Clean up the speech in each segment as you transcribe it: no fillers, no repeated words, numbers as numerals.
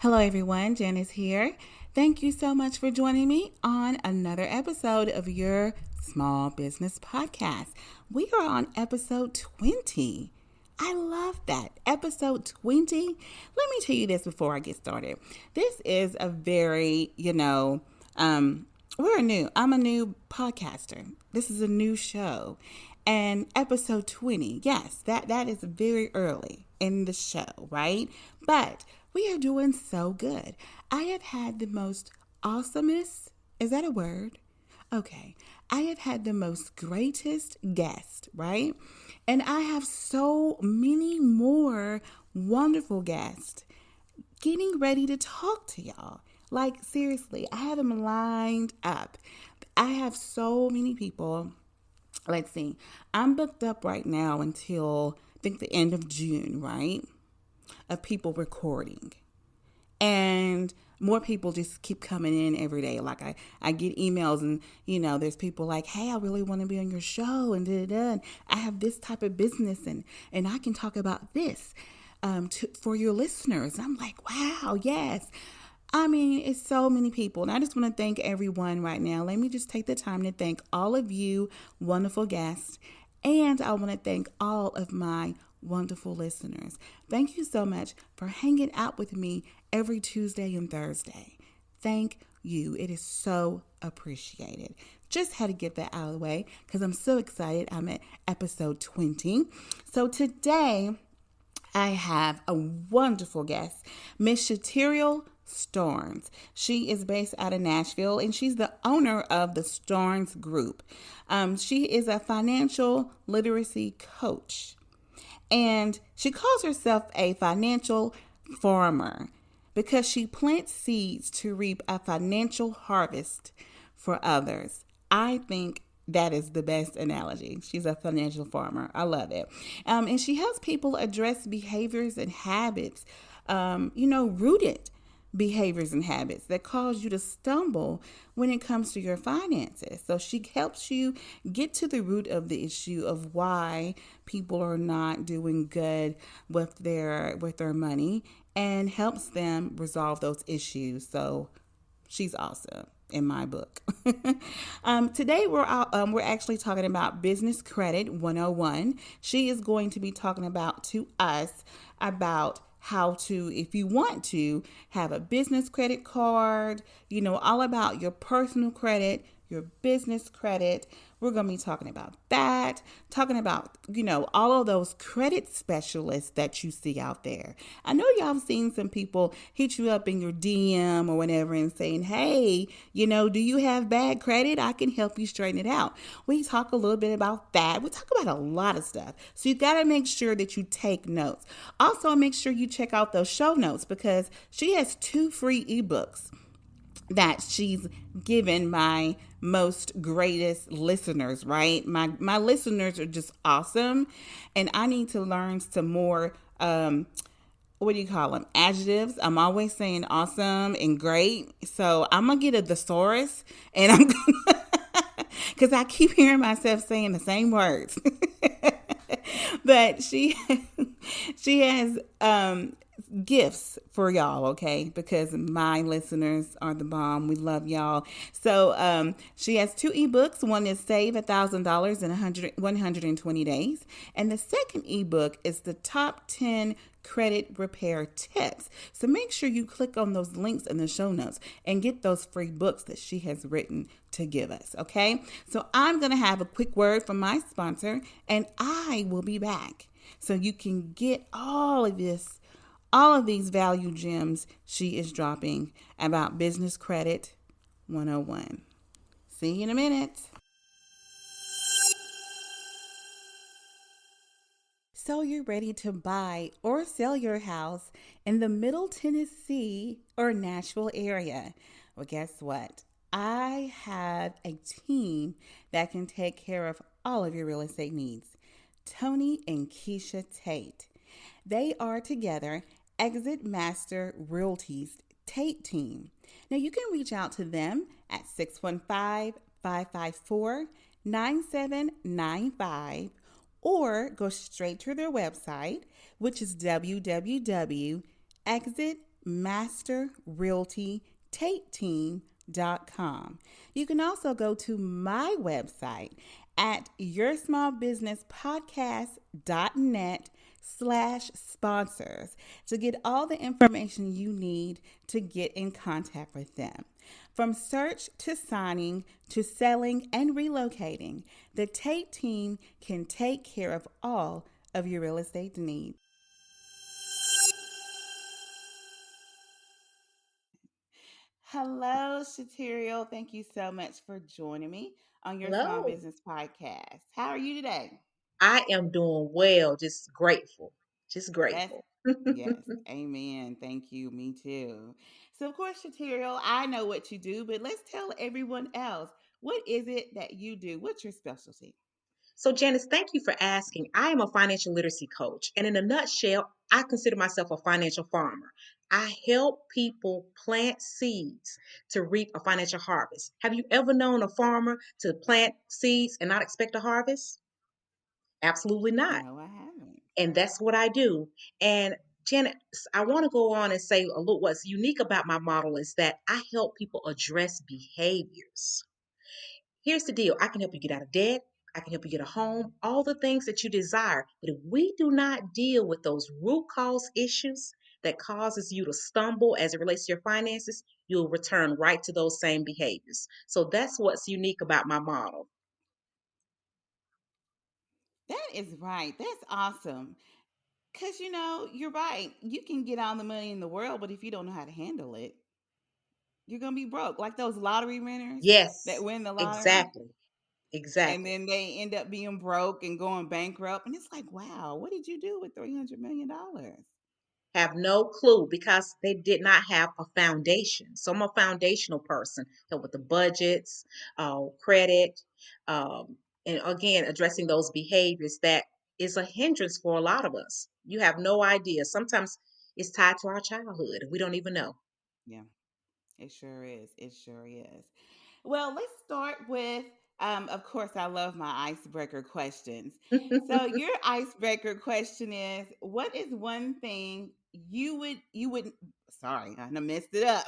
Hello, everyone. Janice here. Thank you so much for joining me on another episode of your Small Business Podcast. We are on episode 20. I love that. Episode 20. Let me tell you this before I get started. This is a very, I'm a new podcaster. This is a new show. And episode 20, yes, that is very early in the show, right? But we are doing so good. I have had the most awesomest, is that a word? Okay. I have had the most greatest guest, right? And I have so many more wonderful guests getting ready to talk to y'all. Like, seriously, I have them lined up. I have so many people. Let's see. I'm booked up right now until I think the end of June, right? Of people recording. And more people just keep coming in every day. Like I get emails and, there's people like, hey, I really want to be on your show and da-da-da. And I have this type of business and I can talk about this for your listeners. And I'm like, wow, yes. I mean, it's so many people. And I just want to thank everyone right now. Let me just take the time to thank all of you wonderful guests. And I want to thank all of my wonderful listeners. Thank you so much for hanging out with me every Tuesday and Thursday. Thank you. It is so appreciated. Just had to get that out of the way because I'm so excited. I'm at episode 20. So today I have a wonderful guest, Miss Shaterial Starnes. She is based out of Nashville and she's the owner of the Starnes Group. She is a financial literacy coach. And she calls herself a financial farmer because she plants seeds to reap a financial harvest for others. I think that is the best analogy. She's a financial farmer. I love it. And she helps people address behaviors and habits, rooted behaviors and habits that cause you to stumble when it comes to your finances. So she helps you get to the root of the issue of why people are not doing good with their money and helps them resolve those issues. So she's awesome in my book. Today we're actually talking about Business Credit 101. She is going to be talking to us about how to, if you want to, have a business credit card, all about your personal credit, your business credit. We're going to be talking about that, talking about, all of those credit specialists that you see out there. I know y'all have seen some people hit you up in your DM or whatever and saying, hey, do you have bad credit? I can help you straighten it out. We talk a little bit about that. We talk about a lot of stuff. So you got to make sure that you take notes. Also, make sure you check out those show notes because she has 2 free ebooks that she's given my most greatest listeners, right? My listeners are just awesome. And I need to learn some more, what do you call them? Adjectives. I'm always saying awesome and great. So I'm going to get a thesaurus and I'm going to, because I keep hearing myself saying the same words. But she has, gifts for y'all, okay? Because my listeners are the bomb. We love y'all. So she has 2 ebooks. One is Save $1,000 in 120 days. And the second ebook is the top 10 credit repair tips. So make sure you click on those links in the show notes and get those free books that she has written to give us, okay? So I'm going to have a quick word from my sponsor and I will be back so you can get all of these value gems she is dropping about Business Credit 101. See you in a minute. So you're ready to buy or sell your house in the Middle Tennessee or Nashville area. Well, guess what? I have a team that can take care of all of your real estate needs. Tony and Keisha Tate. They are together Exit Master Realty's Tate team. Now you can reach out to them at 615-554-9795 or go straight to their website, which is www.exitmasterrealty.com. masterrealtytateteam.com. You can also go to my website at yoursmallbusinesspodcast.net/sponsors to get all the information you need to get in contact with them. From search to signing to selling and relocating, the Tate team can take care of all of your real estate needs. Hello, Shaterial. Thank you so much for joining me on your small Hello. business podcast. How are you today? I am doing well, just grateful. Just That's grateful. yes, amen. Thank you. Me too. So, of course, Shaterial, I know what you do, but let's tell everyone else, what is it that you do? What's your specialty? So, Janice, thank you for asking. I am a financial literacy coach, and in a nutshell, I consider myself a financial farmer. I help people plant seeds to reap a financial harvest. Have you ever known a farmer to plant seeds and not expect a harvest? Absolutely not. No, I haven't. And that's what I do. And Janet, I want to go on and say a little what's unique about my model is that I help people address behaviors. Here's the deal. I can help you get out of debt. I can help you get a home, all the things that you desire. But if we do not deal with those root cause issues that causes you to stumble as it relates to your finances, you'll return right to those same behaviors. So that's what's unique about my model. That is right. That's awesome. Because, you're right. You can get all the money in the world, but if you don't know how to handle it, you're going to be broke. Like those lottery winners that Yes, win the lottery exactly. and Exactly. then they end up being broke and going bankrupt. And it's like, wow, what did you do with $300 million? Have no clue because they did not have a foundation. So I'm a foundational person, help with the budgets, credit, and again, addressing those behaviors that is a hindrance for a lot of us. You have no idea. Sometimes it's tied to our childhood. We don't even know. Yeah, it sure is. It sure is. Well, let's start with, of course, I love my icebreaker questions. So your icebreaker question is, what is one thing you would sorry, I done messed it up.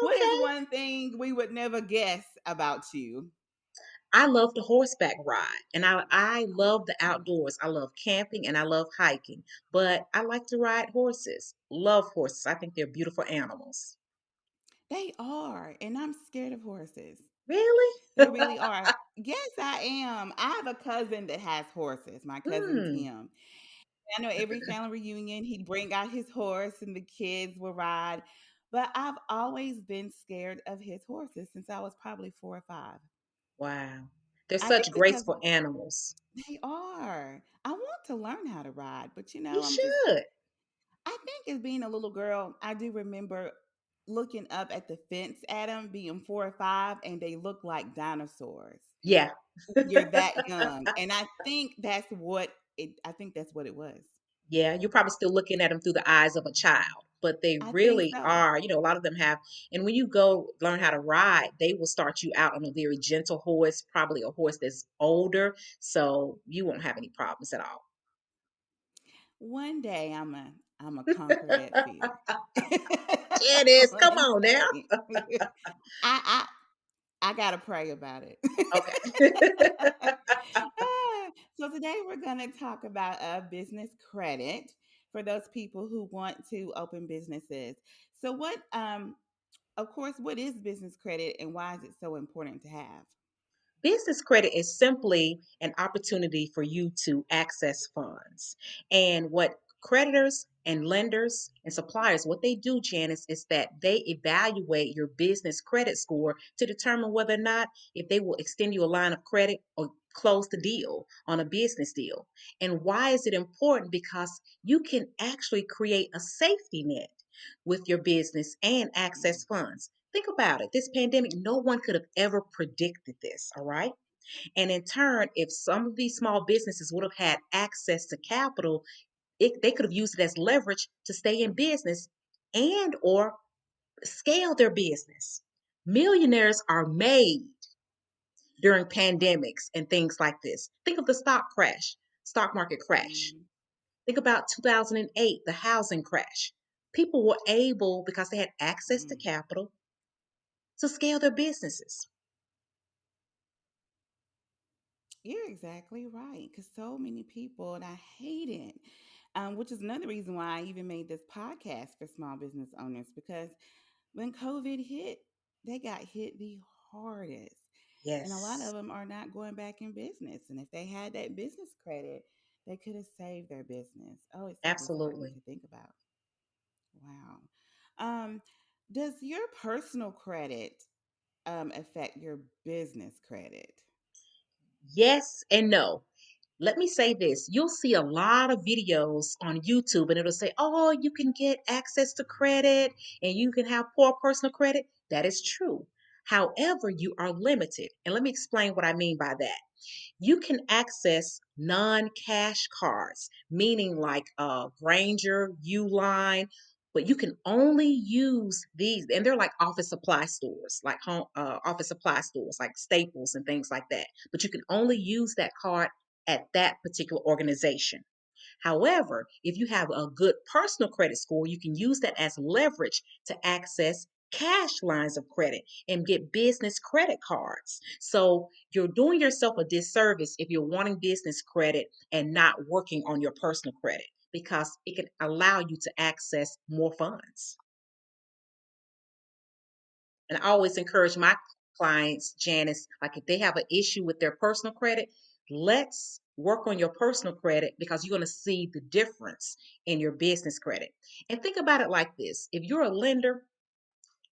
What is Okay. one thing we would never guess about you? I love the horseback ride and I love the Oh, outdoors. I love camping and I love hiking, but I like to ride horses. Love horses. I think they're beautiful animals. they are, and I'm scared of horses. Really? They really are. Yes, I am. I have a cousin that has horses. My cousin Hmm. Tim. I know every family reunion, he'd bring out his horse and the kids would ride. But I've always been scared of his horses since I was probably 4 or 5. Wow. They're I think such because graceful animals. they are. I want to learn how to ride, but You I'm just, should. I think as being a little girl, I do remember looking up at the fence at them being 4 or 5 and they look like dinosaurs. Yeah. You're that young. And I think that's what it was. Yeah, you're probably still looking at them through the eyes of a child, but they I think really so. are, a lot of them have, and when you go learn how to ride, they will start you out on a very gentle horse, probably a horse that's older, so you won't have any problems at all. One day I'm a conquer that fear. It is. Come One on now. day. I I gotta pray about it. Okay. So today we're gonna talk about business credit for those people who want to open businesses. So of course, what is business credit and why is it so important to have? Business credit is simply an opportunity for you to access funds. And what creditors and lenders and suppliers, what they do, Janice, is that they evaluate your business credit score to determine whether or not if they will extend you a line of credit or close the deal on a business deal. And why is it important? Because you can actually create a safety net with your business and access funds. Think about it. This pandemic, no one could have ever predicted this, all right? And in turn, if some of these small businesses would have had access to capital, they could have used it as leverage to stay in business and or scale their business. Millionaires are made during pandemics and things like this. Think of the stock market crash. Mm, Think about 2008, the housing crash. People were able, because they had access to Mm. capital, to scale their businesses. You're exactly right. Because so many people, and I hate it, which is another reason why I even made this podcast for small business owners. Because when COVID hit, they got hit the hardest. And a lot of Yes, them are not going back in business. And if they had that business credit, they could have saved their business. Oh, it's so disheartening absolutely. to think about. Wow. Um, does your personal credit affect your business credit? Yes and no. Let me say this. You'll see a lot of videos on YouTube and it'll say, oh, you can get access to credit and you can have poor personal credit. That is true. However, you are limited. And let me explain what I mean by that. You can access non-cash cards, meaning like Granger, Uline, but you can only use these, and they're like office supply stores, like home office supply stores, like Staples and things like that. But you can only use that card at that particular organization. However, if you have a good personal credit score, you can use that as leverage to access cash lines of credit and get business credit cards. So you're doing yourself a disservice if you're wanting business credit and not working on your personal credit because it can allow you to access more funds. And I always encourage my clients, Janice, like if they have an issue with their personal credit, let's work on your personal credit because you're going to see the difference in your business credit. And think about it like this. If you're a lender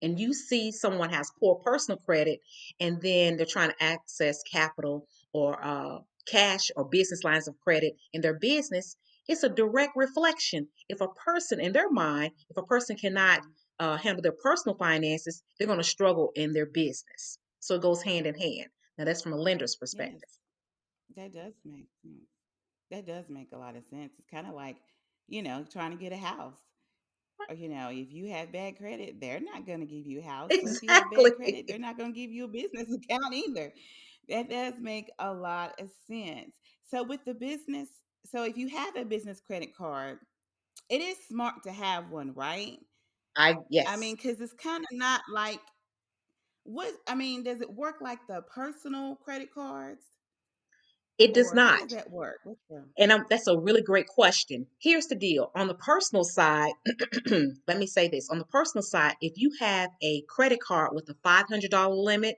and you see someone has poor personal credit and then they're trying to access capital or cash or business lines of credit in their business, it's a direct reflection. If a person, in their mind, if a person cannot Hmm. handle their personal finances, they're going to struggle in their business. So it goes hand in hand. Now, that's from a lender's Yes, perspective. that does make sense. That does make a lot of sense. It's kind of like, trying to get a house. Or, if you have bad credit, they're not going to give you a house. So if you have Exactly. bad credit, they're not going to give you a business account either. That does make a lot of sense. So with the business, so if you have a business credit card, it is smart to have one, right? I Yes, mean, because it's kind of not like does it work like the personal credit cards? it does Or how not. does that work? What's the And that's a really great question. Here's the deal. On the personal side, let me say this. On the personal side, if you have a credit card with a $500 limit,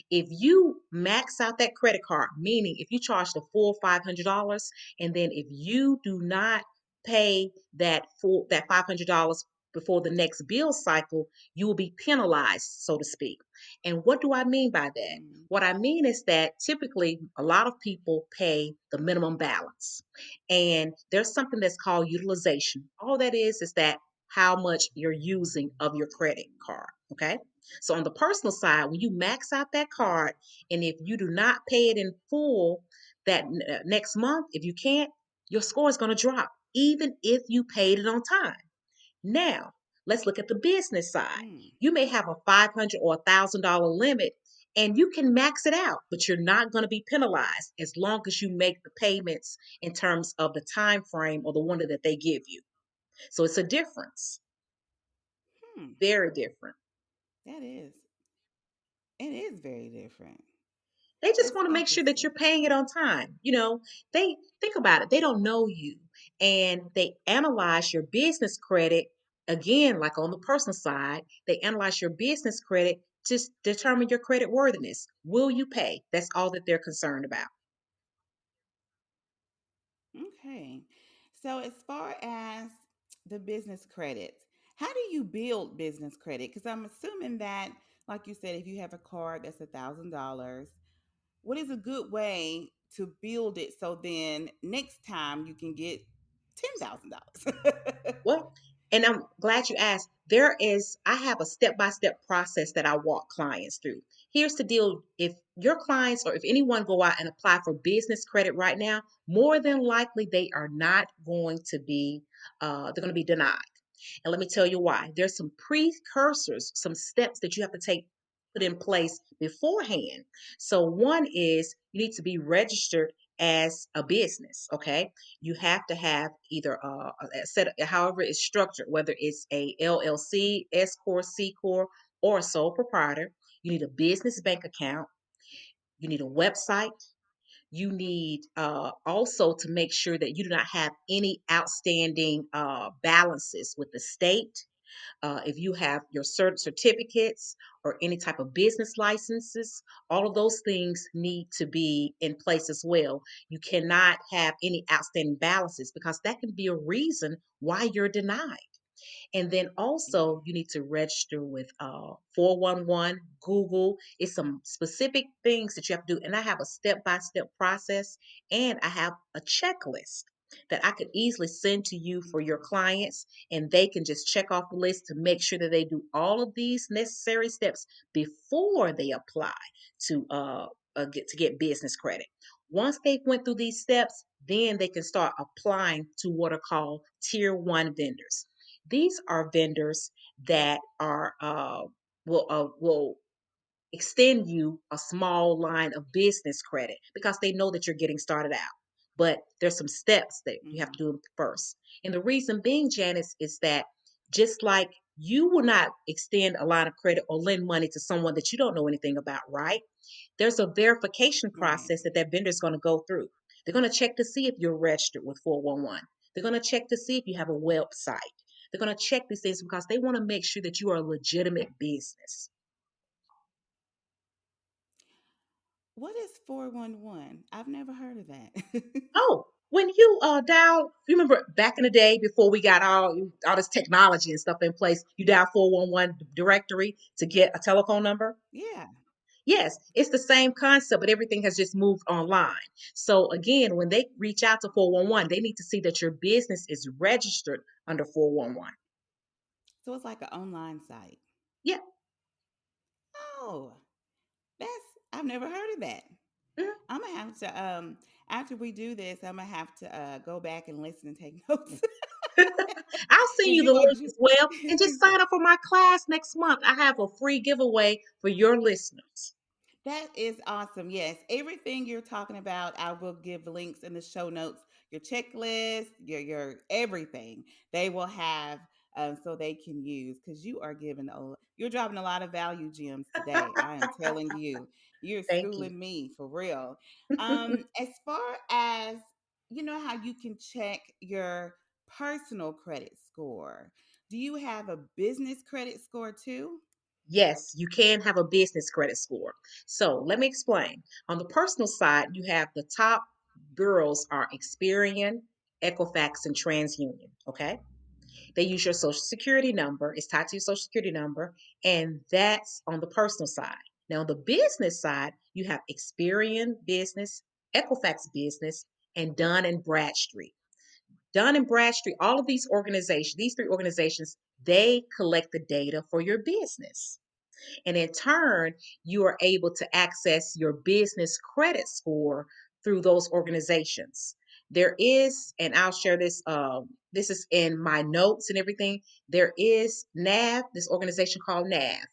if you max out that credit card, meaning if you charge the full $500, and then if you do not pay that $500 before the next bill cycle, you will be penalized, so to speak. And what do I mean by that? mm, What I mean is that typically a lot of people pay the minimum balance. And there's something that's called utilization. All that is that how much you're using of your credit card. Okay. So on the personal side, when you max out that card, and if you do not pay it in full that next month, if you can't, your score is going to drop, even if you paid it on time. Now, let's look at the business side. mm, You may have a $500 or $1,000 limit and you can max it out, but you're not going to be penalized as long as you make the payments in terms of the time frame or the window that they give you. So it's a difference, hmm, very different. that is. It is very different. They just That's want to make sure that you're interesting. paying it on time. They think about it. They don't know you and they analyze your business credit again, like on the personal side, they analyze your business credit to determine your credit worthiness. Will you pay? That's all that they're concerned about. Okay. So as far as the business credit, how do you build business credit? Because I'm assuming that, like you said, if you have a card that's $1,000, what is a good way to build it so then next time you can get $10,000? Well, and I'm glad you asked. I have a step by step process that I walk clients through. Here's the deal. If your clients or if anyone go out and apply for business credit right now, more than likely they are not going to be, they're going to be denied. And let me tell you why. There's some precursors, some steps that you have to put in place beforehand. So one is you need to be registered as a business. Okay, you have to have either a set, however it's structured, whether it's a LLC, S corp, C corp, or a sole proprietor. You need a business bank account. You need a website. You need also to make sure that you do not have any outstanding balances with the state. If you have your certificates or any type of business licenses, all of those things need to be in place as well. You cannot have any outstanding balances because that can be a reason why you're denied. And then also Mm-hmm. you need to register with 411 Google. It's some specific things that you have to do. And I have a step-by-step process and I have a checklist that I could easily send to you for your Okay. clients, and they can just check off the list to make sure that they do all of these necessary steps before they apply to get business credit. Once they've went through these steps, then they can start applying to what are called tier one vendors. These are vendors that are will extend you a small line of business credit because they know that you're getting started out. But there's some steps that you have Mm-hmm. to do first. And the reason being, Janice, is that just like you will not extend a line of credit or lend money to someone that you don't know anything about, right? There's a verification Right. process that that vendor is going to go through. They're going to check to see if you're registered with 411. They're going to check to see if you have a website. They're going to check these things because they want to make sure that you are a legitimate business. What is 411? I've never heard of that. Oh, when you dial, you remember back in the day before we got all this technology and stuff in place, you dial 411 directory to get a telephone number. Yeah. Yes, it's the same concept, but everything has just moved online. So again, when they reach out to 411, they need to see that your business is registered under 411. So it's like an online site. Yeah. Oh, that's I've never heard of that. Mhm. I'm gonna have to after we do this, I'm gonna have to go back and listen and take notes I'll send because you you the are link just as well. And just sign up for my class next month. I have a free giveaway for your listeners. That is awesome. Yes, everything you're talking about, I will give links in the show notes. Your checklist, your everything they will have, so they can use because you are giving you're dropping a lot of value gems today. I am telling you, you're Thank you. schooling me for real. As far as you know, how you can check your personal credit score. Do you have a business credit score too? Yes, you can have a business credit score. So let me explain. On the personal side, you have the top bureaus are Experian, Equifax, and TransUnion. Okay. They use your social security number, it's tied to your social security number, and that's on the personal side. Now, on the business side, you have Experian Business, Equifax Business, and Dun and Bradstreet. Dun and Bradstreet, all of these organizations, these three organizations, they collect the data for your business. And in turn, you are able to access your business credit score through those organizations. There is, and I'll share this. This is in my notes and everything. There is NAV, this organization called NAV.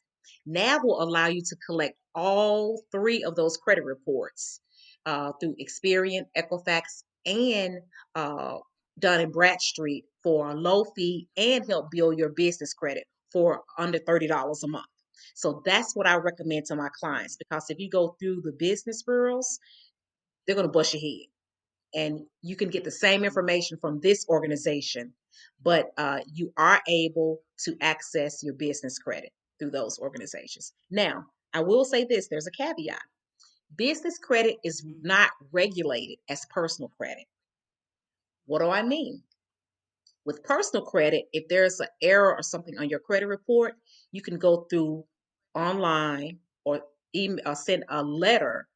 NAV will allow you to collect all three of those credit reports through Experian, Equifax, and uh, Dun and Bradstreet for a low fee and help build your business credit for under $30 a month. So that's what I recommend to my clients because if you go through the business bureaus, they're going to bust your head. And you can get the same information from this organization, but you are able to access your business credit through those organizations. Now, I will say this there's a caveat. Business credit is Mm-hmm. not regulated as personal credit. What do I mean? With personal credit, if there's an error or something on your credit report, you can go through online or email or send a letter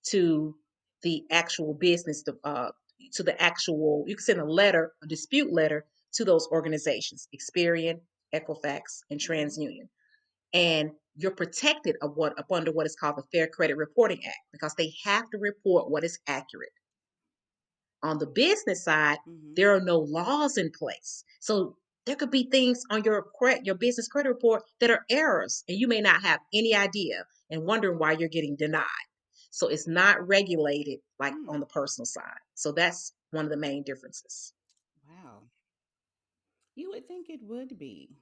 to the actual business to the actual you can send a letter, a dispute letter to those organizations, Experian, Equifax, and Mm-hmm. TransUnion. And you're protected of what up under what is called the Fair Credit Reporting Act because they have to report what is accurate. On the business side, Mm-hmm. there are no laws in place. So there could be things on your business credit report that are errors, and you may not have any idea and wondering why you're getting denied. So it's not regulated like Mm. on the personal side. So that's one of the main differences. Wow. You would think it would be.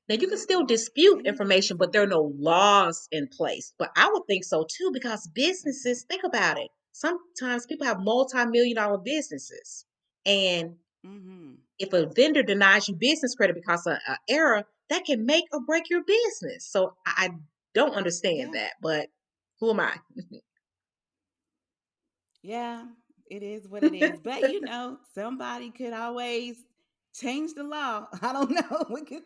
Now you You can would still think dispute they need to do information, but there are something. no laws in place. But I would think so too, because Okay. businesses, think about it. Sometimes people have multi-million dollar businesses. And Mm-hmm. if a vendor denies you business credit because of an error, that can make or break your business. So I don't understand Yeah. that, but who am I? Yeah, it is what it is. But somebody could always change the law. I don't know. We could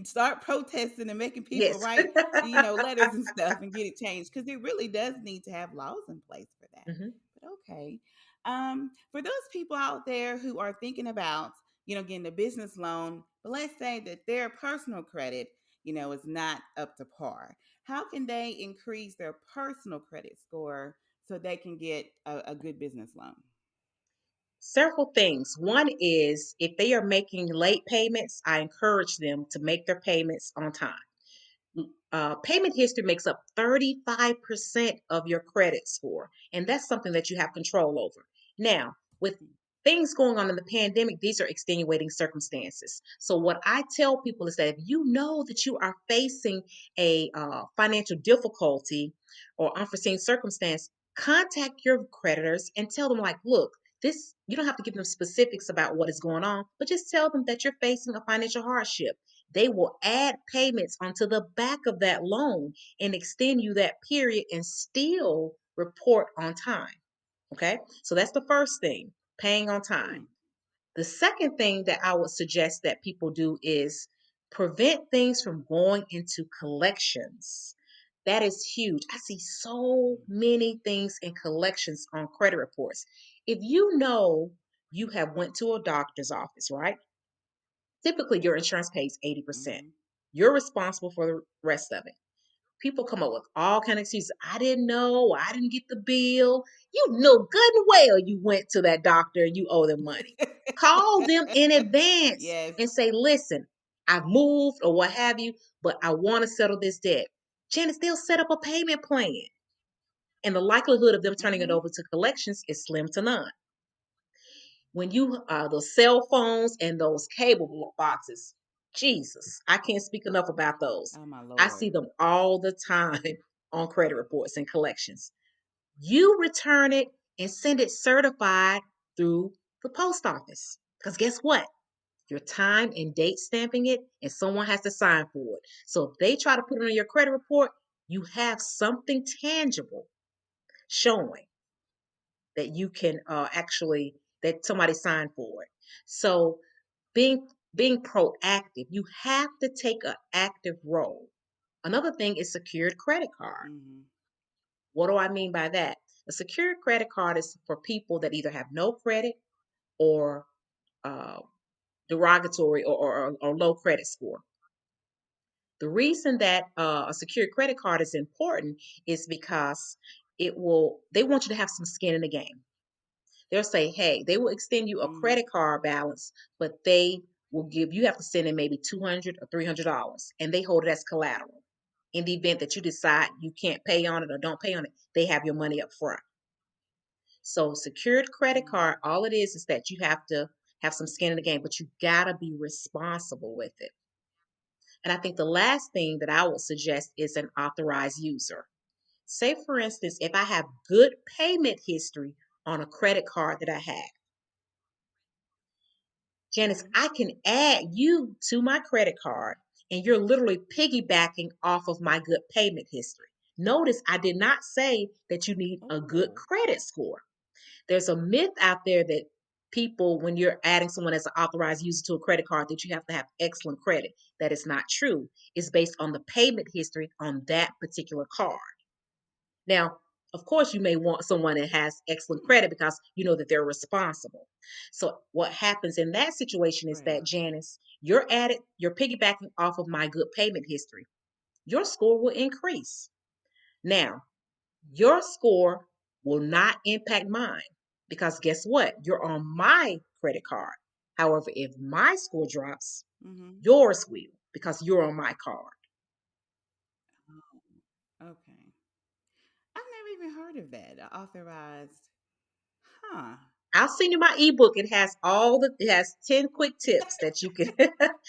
start protesting and making people Yes. write, letters and stuff and get it changed because it really does need to have laws in place for that. Hmm. But okay. For those people out there who are thinking about, getting a business loan, but let's say that their personal credit, is not up to par. How can they increase their personal credit score so they can get a good business loan? Several things. One is if they are making late payments, I encourage them to make their payments on time. Payment history makes up 35% of your credit score, and that's something that you have control over. Now, with things going on in the pandemic, these are extenuating circumstances. So, what I tell people is that if you know that you are facing a financial difficulty or unforeseen circumstance, contact your creditors and tell them, like, look, this, you don't have to give them specifics about what is going on, but just tell them that you're facing a financial hardship. They will add payments onto the back of that loan and extend you that period and still report on time. Okay. So that's the first thing, paying on time. Hmm. The second thing that I would suggest that people do is prevent things from going into collections. That is huge. I see so many things in collections on credit reports. If you know you have went to a doctor's office, right? Typically, your insurance pays 80%. Mm-hmm. You're responsible for the rest of it. People come up with all kind of excuses. I didn't know. I didn't get the bill. You know good and well you went to that doctor and you owe them money. Call them in advance Yes. and say, listen, I've moved or what have you, but I want to settle this debt. Janice, they'll set up a payment plan. And the likelihood of them turning it Mm-hmm. over to collections is slim to none. When you those cell phones and those cable boxes, Jesus, I can't speak enough about those. Oh my I Lord. see them all the time on credit reports and collections. You return it and send it certified through the post office. Because guess what? Your time and date stamping it, and someone has to sign for it. So if they try to put it on your credit report, you have something tangible showing that you can actually that somebody signed for it. So being proactive, you have to take an active role. Another thing is secured credit card. Mm-hmm. What do I mean by that? A secured credit card is for people that either have no credit or uh, derogatory or low credit score. The reason that a secured credit card is important is because they want you to have some skin in the game. They'll say, hey, they will extend you a Mm-hmm. credit card balance, but they will give you have to send in maybe $200 or $300, and they hold it as collateral. In the event that you decide you can't pay on it or don't pay on it, they have your money up front. So secured credit Mm-hmm. card, all it is that you have to have some skin in the game, but you gotta be responsible with it. And I think the last thing that I would suggest is an authorized user. Say, for instance, if I have good payment history on a credit card that I have, Janice, Mm-hmm. I can add you to my credit card and you're literally piggybacking off of my good payment history. Notice I did not say that you need a good Oh. credit score. There's a myth out there that people, when you're adding someone as an authorized user to a credit card, that you have to have excellent credit. That is not true. It's based on the payment history on that particular card. Now, of course, you may want someone that has excellent Hmm. credit because you know that they're responsible. So, what happens in that situation is Right. that, Janice, you're piggybacking off of my good payment history. Your score will increase. Now, your score will not impact mine because guess what? You're on my credit card. However, if my score drops, Mm-hmm. yours will because you're on my card. Oh, okay. I've even heard of that. Authorized. Huh. I'll send you my ebook. It has 10 quick tips that you can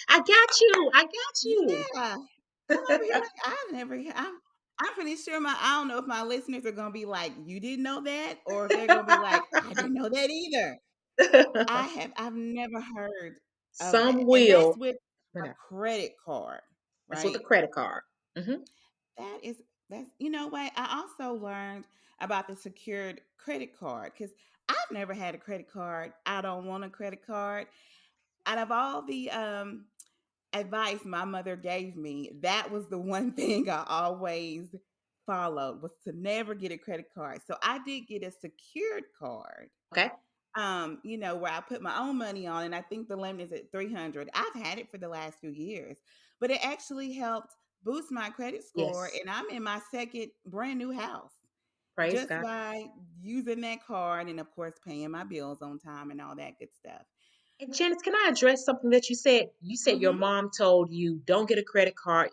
I got you. I got you. Yeah. I'm over here like I've never I'm pretty sure I don't know if my listeners are gonna be like, you didn't know that, or if they're gonna be like, I didn't know that either. I've never heard of Some that. And that's will. with But a credit card, that's with a right? credit card. Hmm. That is that's you know what? I also learned about the secured credit card because I've never had a credit card. I don't want a credit card. Out of all the advice my mother gave me, that was the one thing I always followed was to never get a credit card. So I did get a secured card. Okay. Where I put my own money on, and I think the limit is at 300. I've had it for the last few years, but it actually helped boost my credit score, Yes. and I'm in my second brand new house Praise just God. by using that card, and of course paying my bills on time and all that good stuff. And Janice, can I address something that you said? You said your Mm-hmm. mom told you don't get a credit card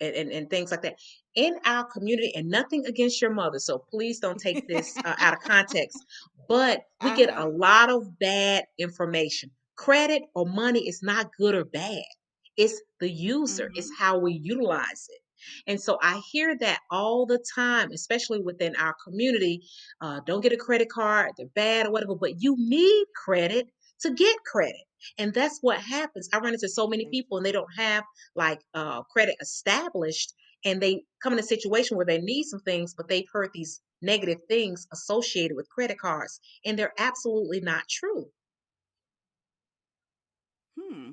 and things like that. In our community, and nothing against your mother, so please don't take this out of context, but we get Uh-huh. a lot of bad information. Credit or money is not good or bad. It's the user, it's Mm-hmm. how we utilize it. And so I hear that all the time, especially within our community. Don't get a credit card, they're bad or whatever, but you need credit to get credit. And that's what happens. I run into so many That's people and they true. don't have like credit established, and they come in a situation where they need some things, but they've heard these negative things associated with credit cards, and they're absolutely not true. Hmm.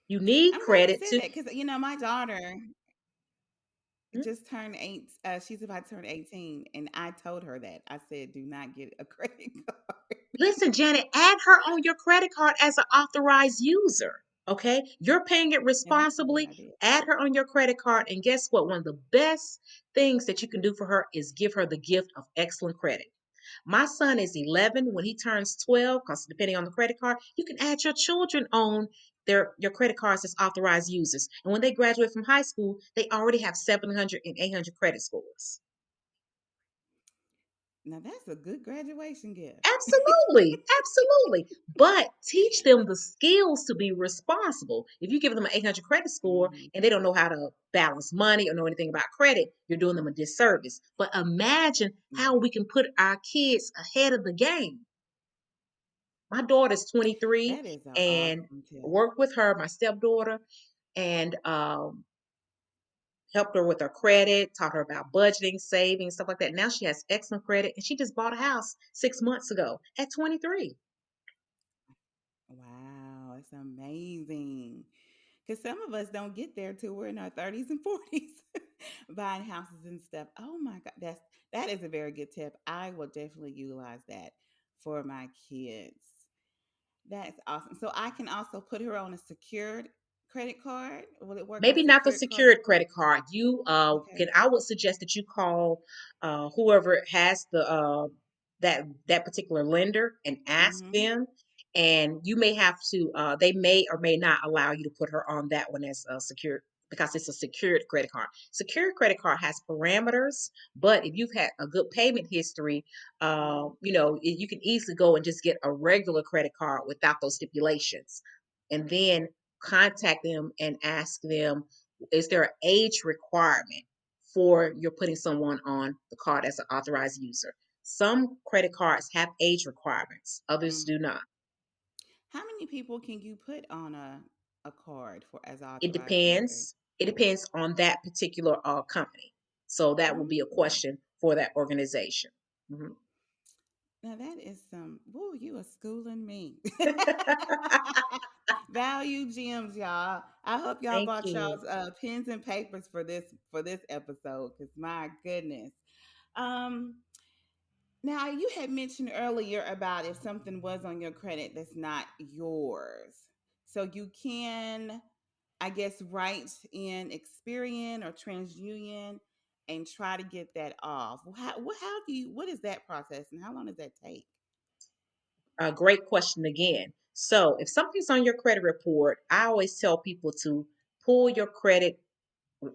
You need I'm glad you credit said to. that because my daughter Hmm? just turned eight. She's about to turn 18, and I told her that. I said, "Do not get a credit card." Listen, Janet, add her on your credit card as an authorized user. Okay. You're paying it And that's a good responsibly. idea. Add her on your credit card. And guess what? One of the best things that you can do for her is give her the gift of excellent credit. My son is 11. When he turns 12, because depending on the credit card, you can add your children on your credit cards as authorized users. And when they graduate from high school, they already have 700 and 800 credit scores. Now that's a good graduation gift. Absolutely, absolutely. But teach them the skills to be responsible. If you give them an 800 credit score Hmm. and they don't know how to balance money or know anything about credit, you're doing them a disservice. But imagine how Yeah, we can put our kids ahead of the game. My daughter's 23 that is an and awesome tip. worked with her, my stepdaughter, and helped her with her credit, taught her about budgeting, saving, stuff like that. Now she has excellent credit and she just bought a house 6 months ago at 23. Wow, it's amazing. Because some of us don't get there till we're in our 30s and 40s, buying houses and stuff. Oh my God, that is a very good tip. I will definitely utilize that for my kids. That's awesome. So I can also put her on a secured credit card. Will it work with Maybe not the secured card? secured credit card. You Okay. can. I would suggest that you call whoever has the that particular lender and ask Mm-hmm. them. And you may have to. They may or may not allow you to put her on that one as a secured because it's a secured credit card. Secured credit card has parameters, but if you've had a good payment history, Mm-hmm. you can easily go and just get a regular credit card without those stipulations, and then contact them and ask them, is there an age requirement for you're putting someone on the card as an authorized user? Some credit cards have age requirements, others do Mm-hmm. not. How many people can you put on a card for as It authorized user? depends. It depends on that particular company. So that will be a Mm. question for that organization. Mhm. Now that is some. Woo, you are schooling me. Value gems, y'all. I hope y'all Thank bought you. y'all's pens and papers for this episode, because my goodness. Um, Now you had mentioned earlier about if something was on your credit that's not yours, so you can, I guess, write in Experian or TransUnion and try to get that off. How do you? What is that process, and how long does that take? A great question again. So if something's on your credit report, I always tell people to pull your credit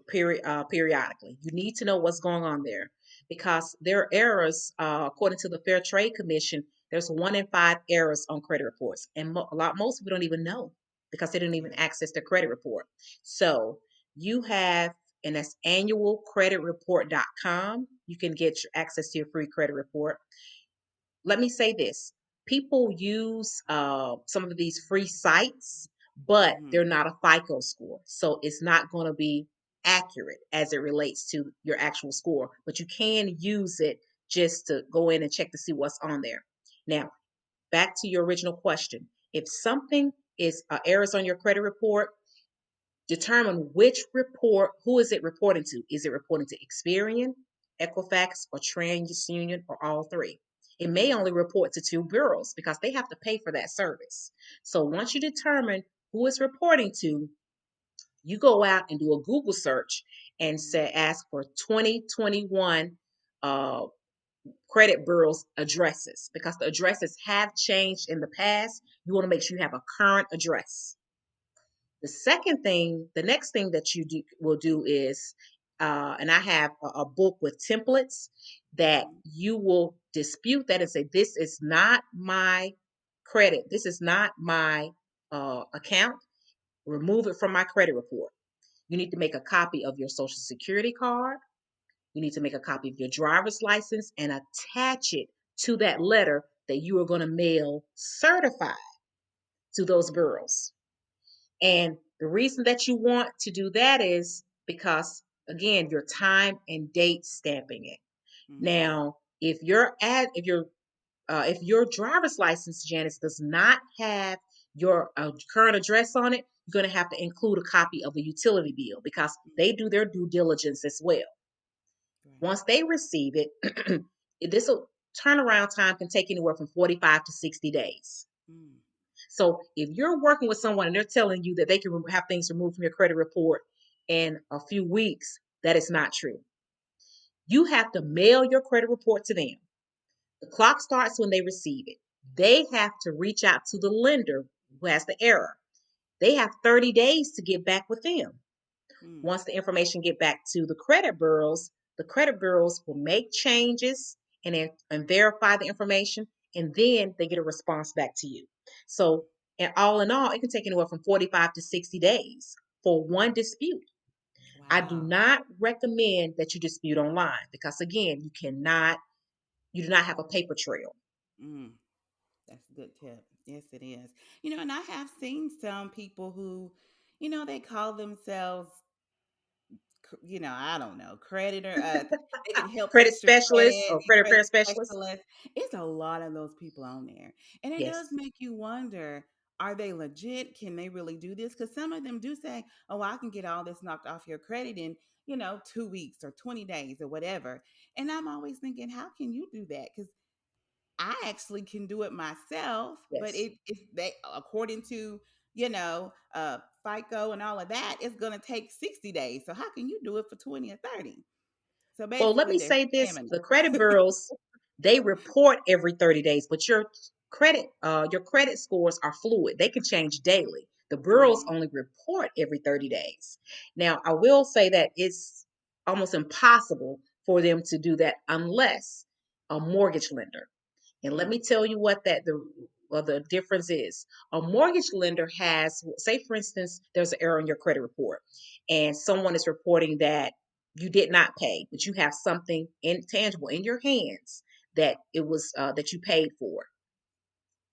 periodically. You need to know what's going on there because there are errors, according to the Fair Trade Commission. There's 1 in 5 errors on credit reports, and most people don't even know because they didn't even Yeah. access their credit report. So you have, and that's annualcreditreport.com. You can get your access to your free credit report. Let me say this: people use some of these free sites, but Mm-hmm. they're not a FICO score, so it's not going to be accurate as it relates to your actual score. But you can use it just to go in and check to see what's on there. Now, back to your original question: if something is errors on your credit report, determine which report, who is it reporting to? Is it reporting to Experian, Equifax, or TransUnion, or all three? It may Mm-hmm. only report to 2 bureaus because they have to pay for that service. So once you determine who it's reporting to, you go out and do a Google search and say, ask for 2021 uh, credit bureaus addresses because the addresses have changed in the past. You want to make sure you have a current address. The next thing that will do is, and I have a book with templates that Mm-hmm. you will dispute that and say, this is not my credit. This is not my account. Remove it from my credit report. You need to make a copy of your social security card. You need to make a copy of your driver's license and attach it to that letter that you are going to mail certified to those bureaus. And the reason that you want to do that is because, again, your time and date stamping it. Mm-hmm. Now, if your driver's license, Janice, does not have your current address on it, you're going to have to include a copy of a utility bill because they do their due diligence as well. Right. Once they receive it, this turnaround time can take anywhere from 45 to 60 days. Mm. So if you're working with someone and they're telling you that they can have things removed from your credit report in a few weeks, that is not true. You have to mail your credit report to them. The clock starts when they receive it. They have to reach out to the lender who has the error. They have 30 days to get back with them. Mm. Once the information get back to the credit bureaus will make changes and verify the information, and then they get a response back to you. So, and all in all, it can take anywhere from 45 to 60 days for one dispute. I do Wow. not recommend that you dispute online because again, you do not have a paper trail. Mm. That's a good tip. Yes, it is. And I have seen some people who, they call themselves, I don't know, creditor. They can help Credit fix your specialist credit, or credit credit repair specialist. specialist. It's a lot of those people on there. And it does Yes. make you wonder, are they legit? Can they really do this? Because some of them do say, oh, I can get all this knocked off your credit in, 2 weeks or 20 days or whatever. And I'm always thinking, how can you do that? Because I actually can do it myself, but Yes. it's they according to FICO and all of that, it's gonna take 60 days. So how can you do it for 20 or 30? So Well, let basically, me they're say this: scamming the credit bureaus, they report every 30 days, but your credit scores are fluid. They can change daily. The bureaus hmm only report every 30 days. Now, I will say that it's almost impossible for them to do that unless a mortgage lender. And let me mm, tell you what the difference is. A mortgage lender has, say, for instance, there's an error on your credit report, and someone is reporting that you did not pay, but you have something intangible in your hands that it was that you paid for.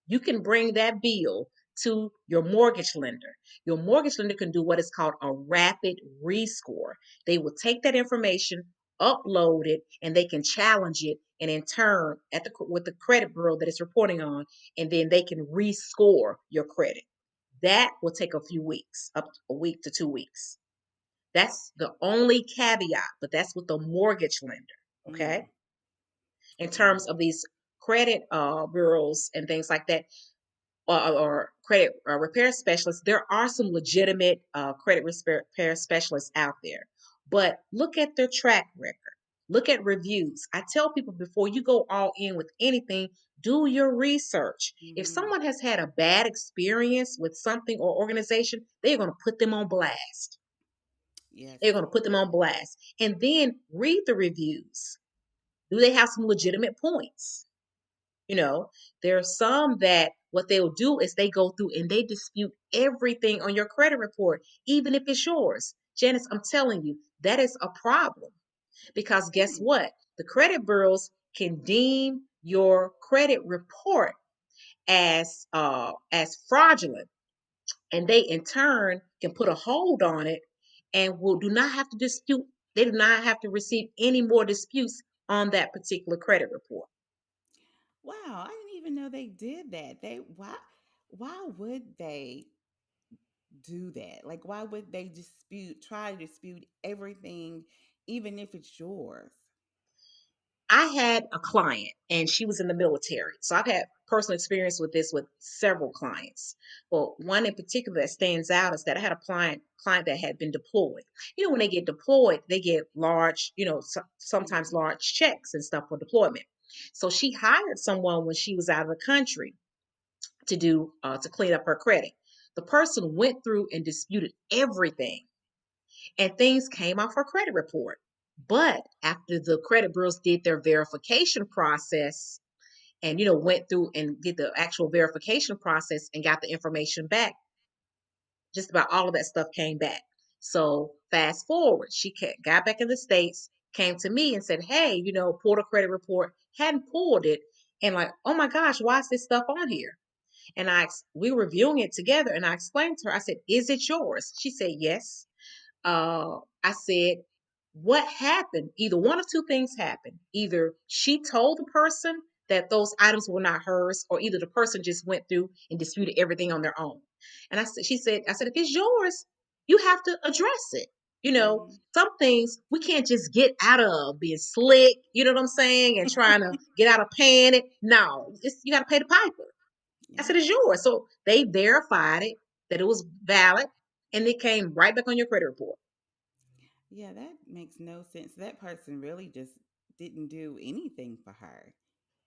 You can bring that bill to your mortgage lender. Your mortgage lender can do what is called a rapid rescore. They will take that information, upload it, and they can challenge it, and in turn, with the credit bureau that it's reporting on, and then they can rescore your credit. That will take a few weeks, up to a week to 2 weeks. That's the only caveat, but that's with the mortgage lender. Okay. mm, In terms wow. of these credit bureaus and things like that, or credit repair specialists, there are some legitimate credit repair specialists out there. But look at their track record. Look at reviews. I tell people before you go all in with anything, do your research. If hmm someone has had a bad experience with something or organization, they're going to put them on blast. Yes. They're going to put them on blast and then read the reviews. Do they have some legitimate points? You know, there are some that what they'll do is they go through and they dispute everything on your credit report, even if it's yours. Janice, I'm telling you, that is a problem because guess Hmm. what? The credit bureaus can deem your credit report as fraudulent, and they in turn can put a hold on it and will do not have to dispute. They do not have to receive any more disputes on that particular credit report. Wow, I didn't even know they did that. Why would they do that? Like why would they try to dispute everything even if it's yours? I had a client and she was in the military. So I've had personal experience with this with several clients. Well, one in particular that stands out is that I had a client that had been deployed. You know, when they get deployed, they get large, sometimes Mhm. large checks and stuff for deployment. So she hired someone when she was out of the country to do to clean up her credit. The person went through and disputed everything, and things came off her credit report. But after the credit bureaus did their verification process and went through and did the actual verification process and got the information back, just about all of that stuff came back. So fast forward, she got back in the States, came to me and said, hey, pulled a credit report, hadn't pulled it, and like, oh my gosh, why is this stuff on here? And we were reviewing it together, and I explained to her, I said, is it yours? She said yes. I said, what happened? Either one of two things happened. Either she told the person that those items were not hers, or either the person just went through and disputed everything on their own. And I said, if it's yours, you have to address it. Mhm. Some things we can't just get out of being slick, you know what I'm saying, and trying to get out of paying it. No, you got to pay the piper. I Yeah. said, it's yours. So they verified it, that it was valid, and it came right back on your credit report. Yeah, that makes no sense. That person really just didn't do anything for her.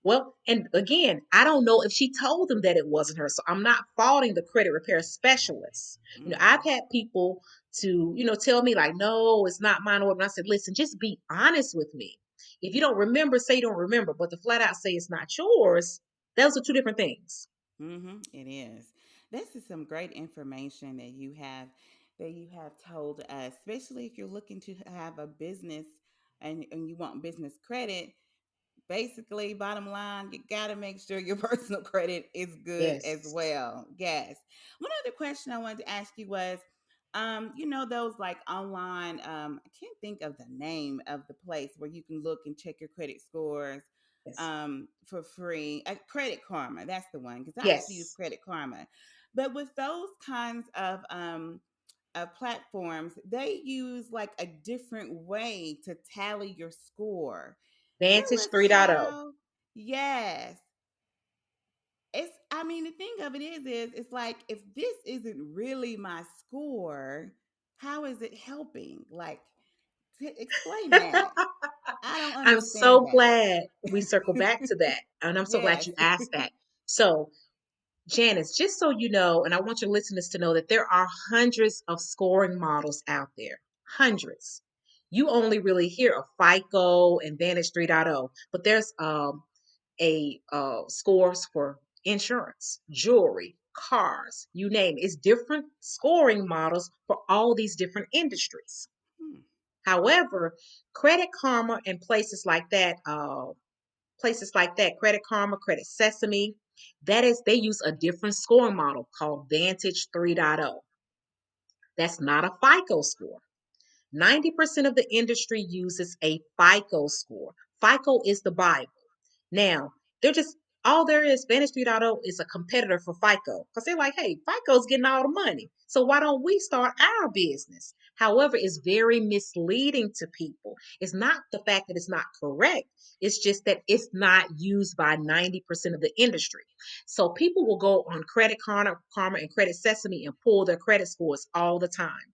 Well, and again, I don't know if she told them that it wasn't her. So I'm not faulting the credit repair specialists. I've Mhm. had people to, tell me like, no, it's not mine. Or I said, listen, just be honest with me. If you don't remember, say you don't remember, but to flat out say it's not yours, those are two different things. Mhm. It is. This is some great information that you have told us, especially if you're looking to have a business and you want business credit. Basically, bottom line, you got to make sure your personal credit is good as Yes. well. Yes. One other question I wanted to ask you was, those like online, I can't think of the name of the place where you can look and check your credit scores Yes. for free. Credit Karma, that's the one, because I used to use Yes. Credit Karma. But with those kinds of platforms, they use like a different way to tally your score. Tell Vantage us 3.0. how. Yes. I mean, the thing of it is it's like if this isn't really my score, how is it helping? Like, explain that. I don't I'm understand so that. glad we circle back to that. And I'm so glad Yes. you asked that. So Janice, just so you know, and I want your listeners to know that there are hundreds of scoring models out there. Hundreds. You only really hear of FICO and Vantage 3.0, but there's a scores for insurance, jewelry, cars, you name it. It's different scoring models for all these different industries. Hmm. However, Credit Karma and places like that, Credit Karma, Credit Sesame, they use a different scoring model called Vantage 3.0. That's not a FICO score. 90% of the industry uses a FICO score. FICO is the Bible. Now, they're just all there is, Vantage 3.0 is a competitor for FICO because they're like, hey, FICO's getting all the money. So why don't we start our business? However, it's very misleading to people. It's not the fact that it's not correct. It's just that it's not used by 90% of the industry. So people will go on Credit Karma and Credit Sesame and pull their credit scores all the time.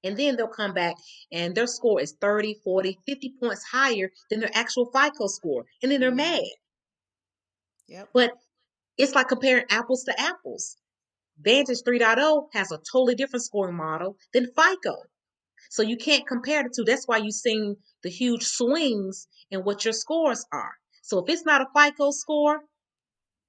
And then they'll come back and their score is 30, 40, 50 points higher than their actual FICO score. And then they're mad. Mm-hmm. Yep. But it's like comparing apples to apples. Vantage 3.0 has a totally different scoring model than FICO. So you can't compare the two. That's why you're seeing the huge swings in what your scores are. So if it's not a FICO score,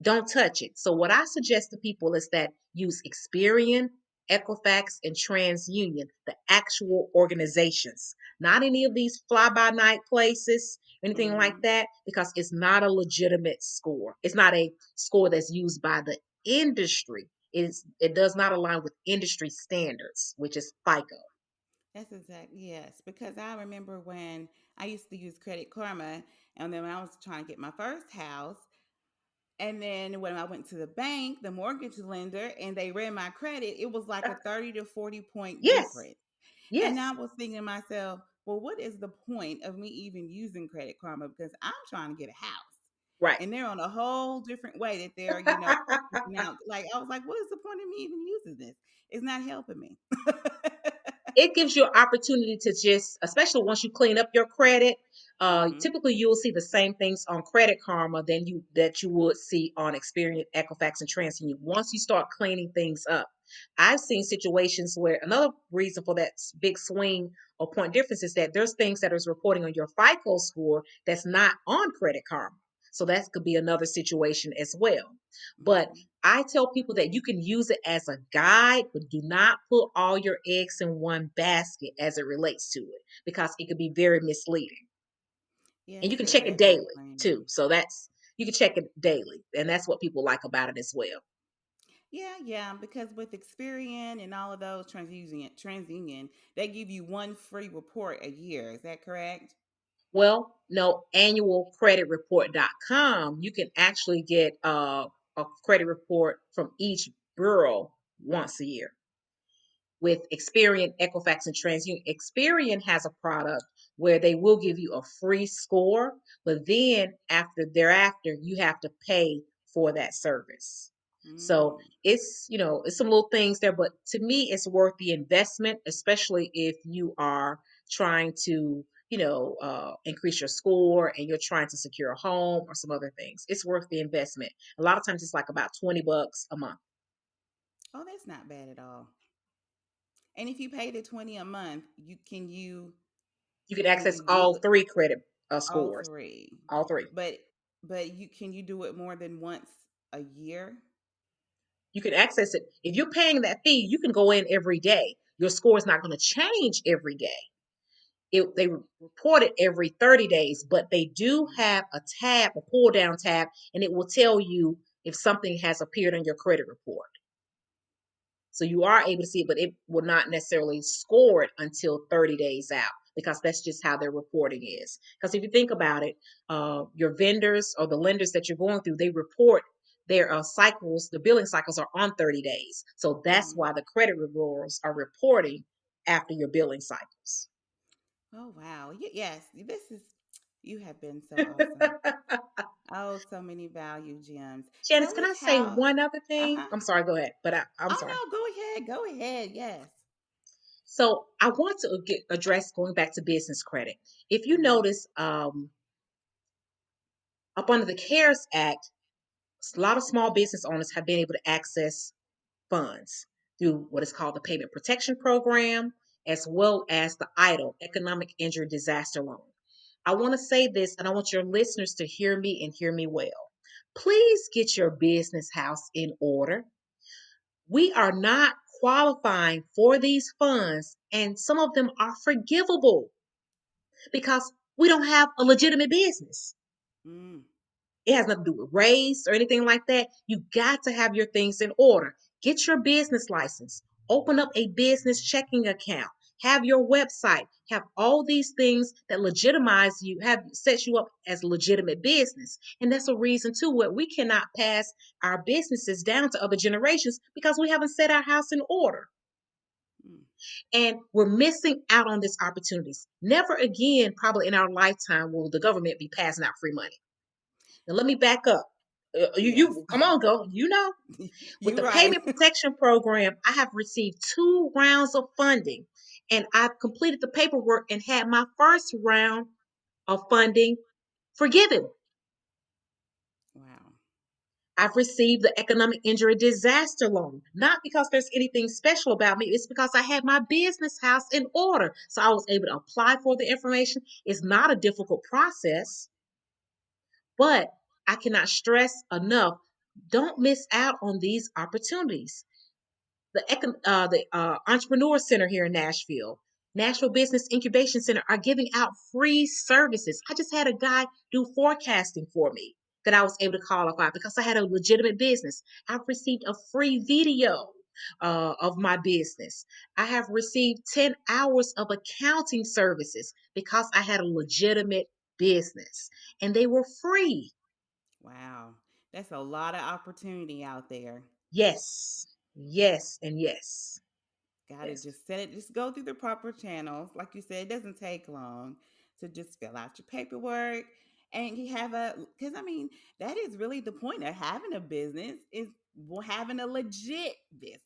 don't touch it. So what I suggest to people is that use Experian, Equifax, and TransUnion, the actual organizations, not any of these fly-by-night places, anything like Mm-hmm. that, because it's not a legitimate score. It's not a score that's used by the industry. It does not align with industry standards, which is FICO. That's exactly, yes. Because I remember when I used to use Credit Karma, and then when I was trying to get my first house, and then when I went to the bank, the mortgage lender, and they ran my credit, it was like a 30 to 40 point Yes, difference. And yes, I was thinking to myself, well, what is the point of me even using Credit Karma? Because I'm trying to get a house. right. And they're on a whole different way that they're, now, like, I was like, what is the point of me even using this? It's not helping me. It gives you an opportunity to just, especially once you clean up your credit. Hmm. Typically, you'll see the same things on Credit Karma than you would see on Experian, Equifax, and TransUnion. Once you start cleaning things up, I've seen situations where another reason for that big swing or point difference is that there's things that is reporting on your FICO score that's not on Credit Karma. So that could be another situation as well. But Hmm. I tell people that you can use it as a guide, but do not put all your eggs in one basket as it relates to it because it could be very misleading. And Yes, you can it check it daily definitely. too. So that's you can check it daily, and that's what people like about it as well. Yeah, yeah, because with Experian and all of those TransUnion, they give you one free report a year. Is that correct? Well, no, annualcreditreport.com, you can actually get a credit report from each bureau once a year. With Experian, Equifax, and TransUnion. Experian has a product where they will give you a free score, but then after thereafter, you have to pay for that service. So Mm. it's some little things there, but to me, it's worth the investment, especially if you are trying to, increase your score and you're trying to secure a home or some other things. It's worth the investment. A lot of times it's like about $20 a month. Oh, that's not bad at all. And if you pay the 20 a month, You can can access you all do it three credit all scores. three? All three. But you can you do it more than once a year? You can access it. If you're paying that fee, you can go in every day. Your score is not going to change every day. They report it every 30 days, but they do Mm. have a tab, a pull down tab, and it will tell you if something has appeared on your credit report. So you are able to see it, but it will not necessarily score it until 30 days out because that's just how their reporting is. Because if you think about it, your vendors or the lenders that you're going through, they report their cycles, the billing cycles are on 30 days. So that's Mm. why the credit bureaus are reporting after your billing cycles. Oh wow. Yes, this is you have been so awesome. Oh, so many value gems. Janice, Tell can us I say how. one other thing? Uh-huh. I'm sorry, go ahead, but I'm Oh sorry. no, go ahead. Go ahead. Yes. So I want to address going back to business credit. If you Mm-hmm. notice, up under the CARES Act, a lot of small business owners have been able to access funds through what is called the Payment Protection Program, as well as the EIDL, Economic Injury Disaster Loan. I want to say this, and I want your listeners to hear me and hear me well. Please get your business house in order. We are not qualifying for these funds, and some of them are forgivable because we don't have a legitimate business. Mm. It has nothing to do with race or anything like that. You got to have your things in order. Get your business license. Open up a business checking account. Have your website. Have all these things that legitimize you, have set you up as legitimate business. And that's a reason too where we cannot pass our businesses down to other generations because we haven't set our house in order. Mm. And we're missing out on these opportunities. Never again, probably in our lifetime, will the government be passing out free money. Now, let me back up. Yes. Come on, go. With You the right. Payment Protection Program, I have received 2 rounds of funding, and I've completed the paperwork and had my first round of funding forgiven. Wow. I've received the economic injury disaster loan, not because there's anything special about me. It's because I had my business house in order. So I was able to apply for the information. It's not a difficult process, but I cannot stress enough, don't miss out on these opportunities. The Entrepreneur Center here in Nashville Business Incubation Center are giving out free services. I just had a guy do forecasting for me that I was able to qualify because I had a legitimate business. I've received a free video of my business. I have received 10 hours of accounting services because I had a legitimate business and they were free. Wow. That's a lot of opportunity out there. Yes, yes, and yes, Got to yes. just set it, just go through the proper channels. Like you said, it doesn't take long to just fill out your paperwork and you have because I mean, that is really the point of having a business is having a legit business.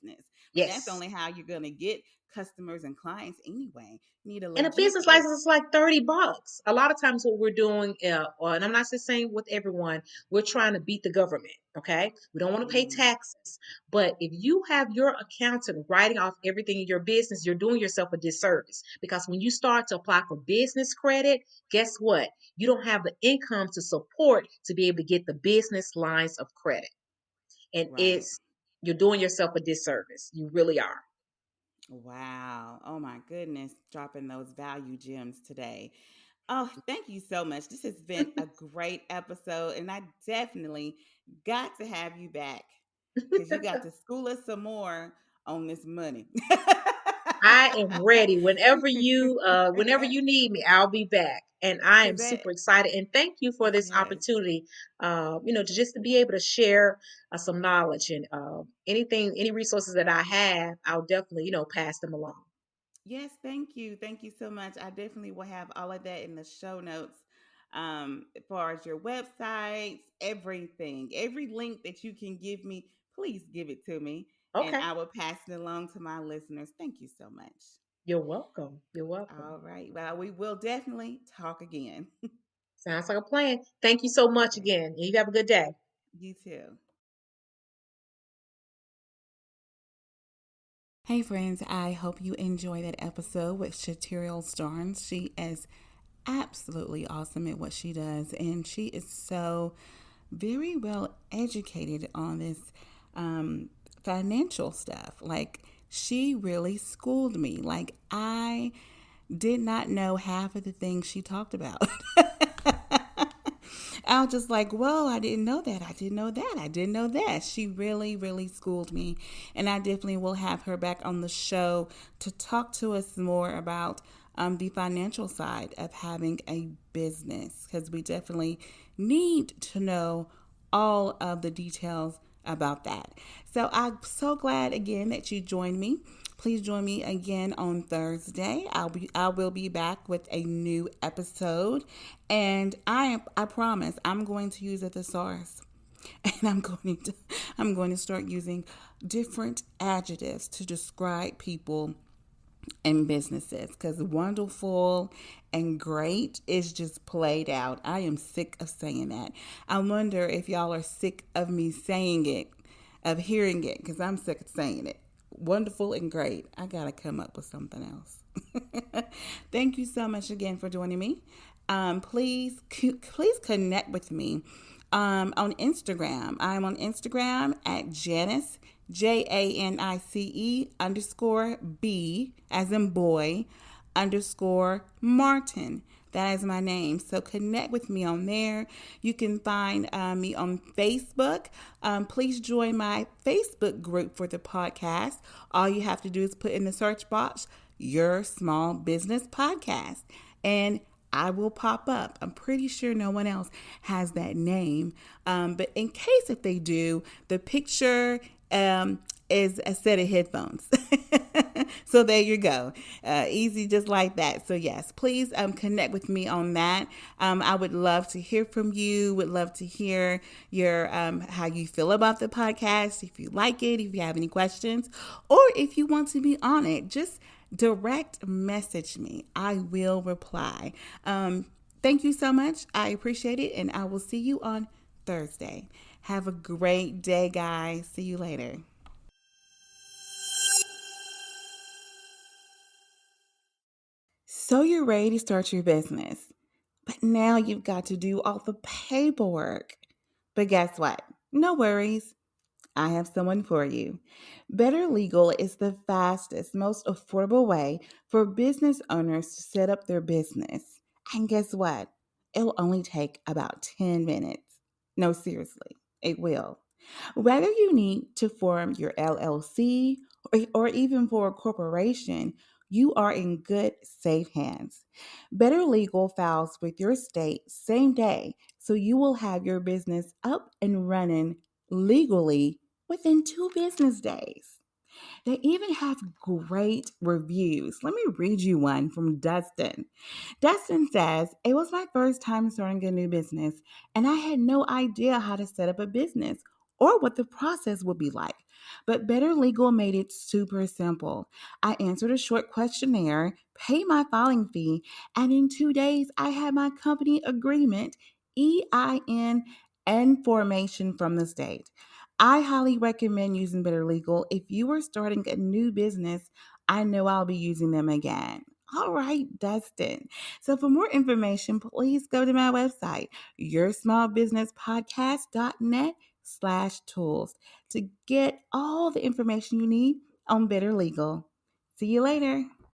I mean, that's Yes. only how you're going to get customers and clients anyway. You need a And a legit business license business. is like $30. A lot of times, what we're doing, and I'm not just saying with everyone, we're trying to beat the government. Okay, we don't want to pay Mm, taxes, but if you have your accountant writing off everything in your business, you're doing yourself a disservice because when you start to apply for business credit, guess what? You don't have the income to support to be able to get the business lines of credit, and right. it's you're doing yourself a disservice. You really are. Wow. Oh my goodness. Dropping those value gems today. Oh, thank you so much. This has been a great episode, and I definitely got to have you back because you got to school us some more on this money. I am ready. Whenever you need me, I'll be back. And I am Because that, super excited. And thank you for this yes, opportunity. To just to be able to share some knowledge and any resources that I have, I'll definitely pass them along. yes, thank you. Thank you so much. I definitely will have all of that in the show notes. As far as your websites, everything, every link that you can give me, please give it to me, and Okay, I will pass it along to my listeners. Thank you so much. you're welcome. You're welcome. All right. Well, we will definitely talk again. Sounds like a plan. Thank you so much Okay. again. You have a good day. You too. Hey, friends, I hope you enjoy that episode with Shaterial Starnes. She is absolutely awesome at what she does, and she is so very well educated on this financial stuff. Like, she really schooled me. Like, I did not know half of the things she talked about. I was just like, whoa, I didn't know that. I didn't know that. I didn't know that. She really, really schooled me. And I definitely will have her back on the show to talk to us more about the financial side of having a business because we definitely need to know all of the details about that. So I'm so glad again that you joined me. Please join me again on Thursday. I will be back with a new episode, and I promise I'm going to use a thesaurus, and I'm going to start using different adjectives to describe people and businesses because wonderful and great is just played out. I am sick of saying that. I wonder if y'all are sick of me saying it, of hearing it, because I'm sick of saying it. Wonderful and great. I got to come up with something else. Thank you so much again for joining me. Please connect with me on Instagram. I'm on Instagram at Janice, JANICE underscore B, as in boy, underscore Martin. That is my name. So connect with me on there. You can find me on Facebook. Please join my Facebook group for the podcast. All you have to do is put in the search box, Your Small Business Podcast. And I will pop up. I'm pretty sure no one else has that name. But in case if they do, the picture is a set of headphones. So there you go. Easy just like that. So yes, please connect with me on that. I would love to hear from you. Would love to hear your how you feel about the podcast, if you like it, if you have any questions, or if you want to be on it. Just direct message me. I will reply. Thank you so much. I appreciate it, and I will see you on Thursday. Have a great day, guys. See you later. So you're ready to start your business, but now you've got to do all the paperwork. But guess what? No worries. I have someone for you. Better Legal is the fastest, most affordable way for business owners to set up their business. And guess what? It'll only take about 10 minutes. No, seriously, it will. Whether you need to form your LLC or even for a corporation, you are in good, safe hands. Better Legal files with your state same day, so you will have your business up and running legally within 2 business days. They even have great reviews. Let me read you one from Dustin. Dustin says, "It was my first time starting a new business, and I had no idea how to set up a business or what the process would be like. But Better Legal made it super simple. I answered a short questionnaire, paid my filing fee, and in 2 days, I had my company agreement, EIN, and formation from the state. I highly recommend using Better Legal. If you are starting a new business, I know I'll be using them again." All right, Dustin. So for more information, please go to my website, yoursmallbusinesspodcast.net/tools to get all the information you need on Better Legal. See you later.